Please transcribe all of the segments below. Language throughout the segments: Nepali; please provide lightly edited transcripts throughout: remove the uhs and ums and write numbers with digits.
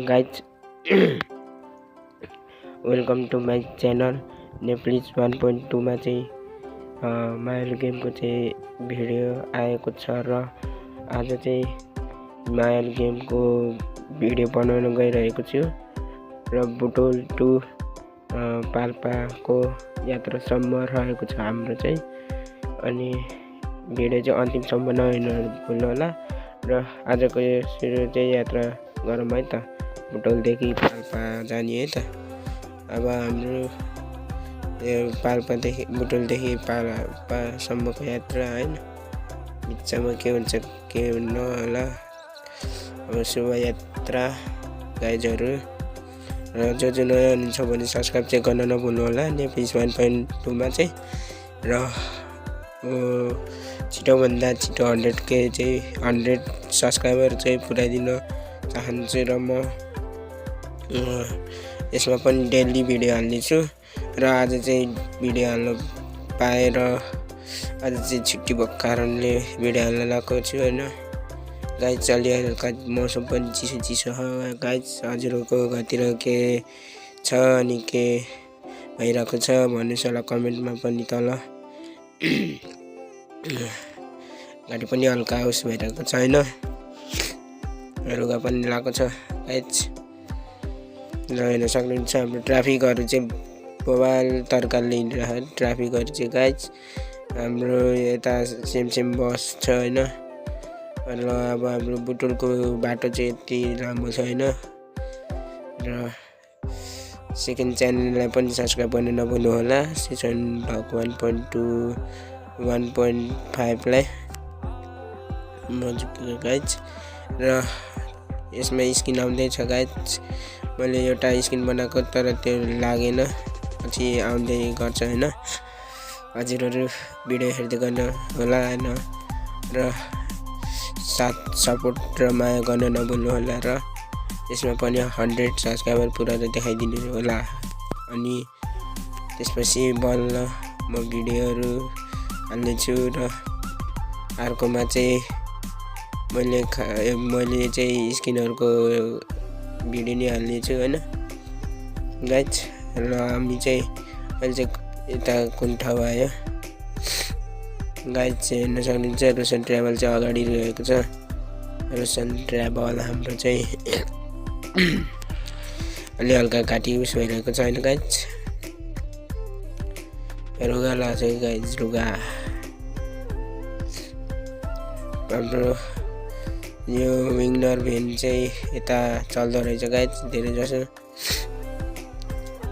guys. Welcome to my channel Netflix 1.2 मा चाहिँ मायल गेमको चाहिँ भिडियो आएको छ र आज चाहिँ मायल गेमको भिडियो बनाउन गइरहेको छु र बुटोल टु पाल्पाको यात्रासम्म रहेको छ हाम्रो चाहिँ। अनि भिडियो चाहिँ अन्तिमसम्म नहेर्नु भुल्नु होला र आजको यो सुरु चाहिँ यात्रा गरौँ है त, बुटोलदेखि पाल्पा जाने है त। अब हाम्रो यो पाल्पादेखि बुटोलदेखि पाल्पासम्मको यात्रा हैन, बिचमा के हुन्छ के हुन्न होला। अब शुभ यात्रा गाइजहरू, र जो नयाँ हुनुहुन्छ भने सब्सक्राइब चाहिँ गर्न नभुल्नु होला नेप्लिज 1.2 मा चाहिँ। र छिटोभन्दा छिटो 100K चाहिँ 100 सब्सक्राइबर चाहिँ पुऱ्याइदिन चाहन्छु र म यसमा पनि डेली भिडियो हाल्नेछु। र आज चाहिँ भिडियो हाल्न पाएर आज चाहिँ छुट्टी भएको कारणले भिडियो हाल्न लगाएको छु हैन गाइज। चलिरहेको मौसम पनि चिसो चिसो हो गाइज। हजुरको घरतिर के छ अनि के भइरहेको छ भन्नुहोस् होला कमेन्टमा पनि तल। गाडी पनि हल्का हाउस भइरहेको छ हैन, रुगा पनि लगाएको छ गाइज। र हेर्न सक्नुहुन्छ हाम्रो ट्राफिकहरू चाहिँ बवाल तरकारले हिँडिरहेको ट्राफिकहरू चाहिँ गाइज। हाम्रो यता सेम बस छ हैन। र अब हाम्रो बुटोलको बाटो चाहिँ यति राम्रो छ हैन। र सेकेन्ड च्यानललाई पनि सब्सक्राइब गर्न नभुल्नु होला, सेसन भ्लग 1.2 1.5 लाई मजुको गाइज। र यसमा स्किन आउँदैछ गाइज। मैले एउटा स्किन बनाएको तर त्यो लागेन, पछि आउँदै गर्छ हैन। हजुरहरू भिडियो हेर्दै गर्नु होला हैन, र साथ सपोर्ट र माया गर्न नभुल्नु होला। र यसमा पनि 100 सब्सक्राइबर पुऱ्याएर देखाइदिनु होला। अनि त्यसपछि बल्ल म भिडियोहरू हाल्नेछु। र अर्कोमा चाहिँ मैले चाहिँ स्किनहरूको भिडियो नै हाल्नेछु हैन गाइज। र हामी चाहिँ अहिले चाहिँ यता कुन ठाउँ आयो गाइज चाहिँ हेर्न सक्नुहुन्छ। रोशन ट्राभल चाहिँ अगाडि रहेको छ। रोशन ट्राभल हाम्रो चाहिँ अलि हल्का घाँटी उस भइरहेको छ हैन गाइज। रुगा लाग्छ गाइज, रुगा। हाम्रो यो विङ्नर भ्यान चाहिँ यता चल्दो रहेछ गाइज धेरै जसो।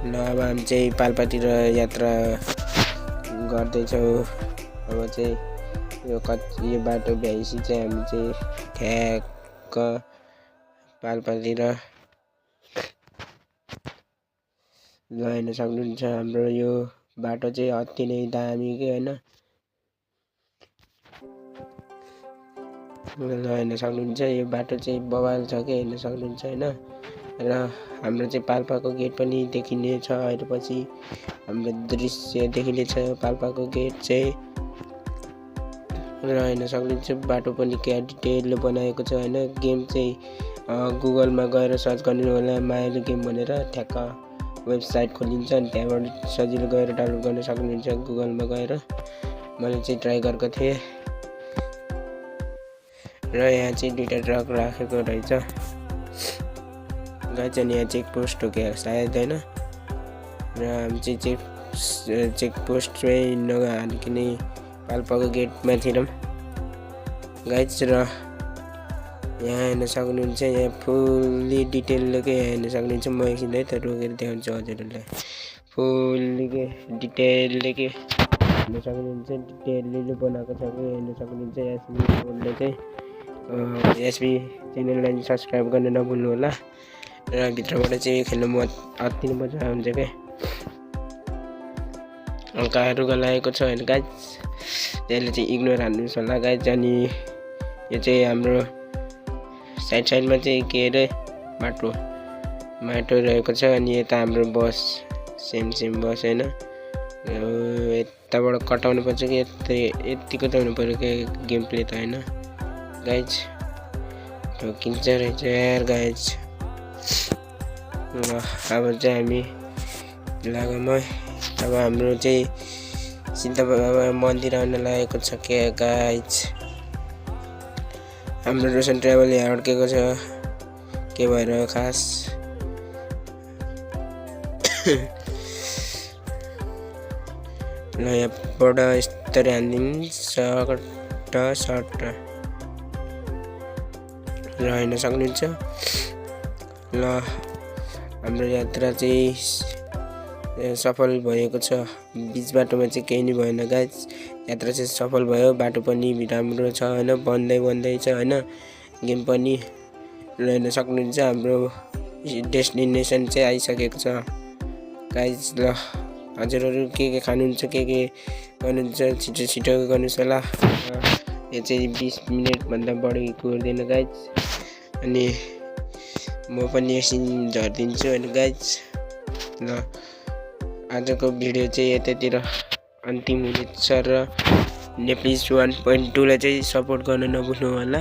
ल अब हामी चाहिँ पाल्पातिर यात्रा गर्दैछौँ। अब चाहिँ यो बाटो भ्याएपछि चाहिँ हामी चाहिँ ठ्याक्क पाल्पातिर ल हेर्न सक्नुहुन्छ। हाम्रो यो बाटो चाहिँ अति नै दामी के हैन। ल हेर्न सक्नुहुन्छ यो बाटो चाहिँ बवाल छ के, हेर्न सक्नुहुन्छ हैन। र हाम्रो चाहिँ पाल्पाको गेट पनि देखिने छ अहिले पछि, हाम्रो दृश्य देखिने छ पाल्पाको गेट चाहिँ। र हेर्न सक्नुहुन्छ बाटो पनि क्या डिटेल बनाएको छ हैन। गेम चाहिँ गुगलमा गएर सर्च गर्नु होला मायल गेम भनेर, ठ्याक्क वेबसाइट खोलिन्छ अनि त्यहाँबाट सजिलो गएर डाउनलोड गर्न सक्नुहुन्छ गुगलमा गएर। मैले चाहिँ ट्राई गरेको थिएँ। र यहाँ चाहिँ दुईटा ट्रक राखेको रहेछ गाइज। अनि यहाँ चेक पोस्ट हो क्या सायद हैन। र हामी चाहिँ चेक पोस्ट चाहिँ नहालिकन पाल्पाको गेटमा थियौँ गाइज। र यहाँ हेर्न सक्नुहुन्छ यहाँ फुल्ली डिटेल के हेर्न सक्नुहुन्छ। म एकछिन है त रोकेर देखाउँछु हजुरहरूलाई। फुल्ली के डिटेल के हेर्न सक्नुहुन्छ, डिटेलले बनाएको छ कि हेर्न सक्नुहुन्छ। एसबी चाहिँ एसबी च्यानललाई सब्सक्राइब गर्न नभुल्नु होला। र भित्रबाट चाहिँ खेल्नु अति नै मजा आउँछ क्या। हल्काहरू लागेको छ होइन गाइज, त्यसले चाहिँ इग्नोर हान्नुहोस् होला गाइज। अनि यो चाहिँ हाम्रो साइडमा चाहिँ के अरे माटो रहेको छ। अनि यता हाम्रो बस सेम बस होइन। यताबाट कटाउनु पर्छ कि यतिको त हुनु पऱ्यो कि गेम प्ले त होइन गाइज। ठोकिन्छ रहेछ यार गाइज। ल अब चाहिँ हामी लागौँ है। अब हाम्रो चाहिँ सिद्ध बाबा मन्दिर आउन लागेको छ के गाइज। हाम्रो रोशन ट्राभल यहाँ अड्केको छ के भएर खास। ल यहाँबाट यस्तरी हानिदिउँ सर्ट ल हेर्न सक्नुहुन्छ। ल हाम्रो यात्रा चाहिँ सफल भएको छ। बिच बाटोमा चाहिँ केही नै भएन गाइज। यात्रा चाहिँ सफल भयो। बाटो पनि राम्रो छ होइन, बन्दैछ होइन गेम पनि। ल हेर्न सक्नुहुन्छ हाम्रो डेस्टिनेसन चाहिँ आइसकेको छ गाइज। ल हजुरहरू के खानुहुन्छ के गर्नुहुन्छ छिटो गर्नुहोस् होला। यो चाहिँ 20 मिनटभन्दा बढी कुर्दैन गाइज। अनि म पनि एकछिन झरिदिन्छु होइन गाइज। ल आजको भिडियो चाहिँ यतातिर अन्तिम हुनेछ र नेप्लिज 1.2 लाई चाहिँ सपोर्ट गर्न नभुल्नु होला।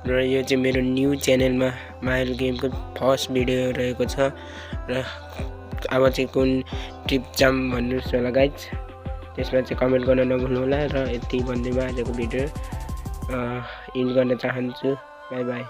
र यो चाहिँ मेरो न्यू च्यानलमा माइल गेमको फर्स्ट भिडियो रहेको छ। र अब चाहिँ कुन ट्रिप जाम भन्नुहोस् होला गाइज। त्यसमा चाहिँ कमेन्ट गर्न नभुल्नु होला। र यति भन्दै म आजको भिडियो इन्ड गर्न चाहन्छु। By by.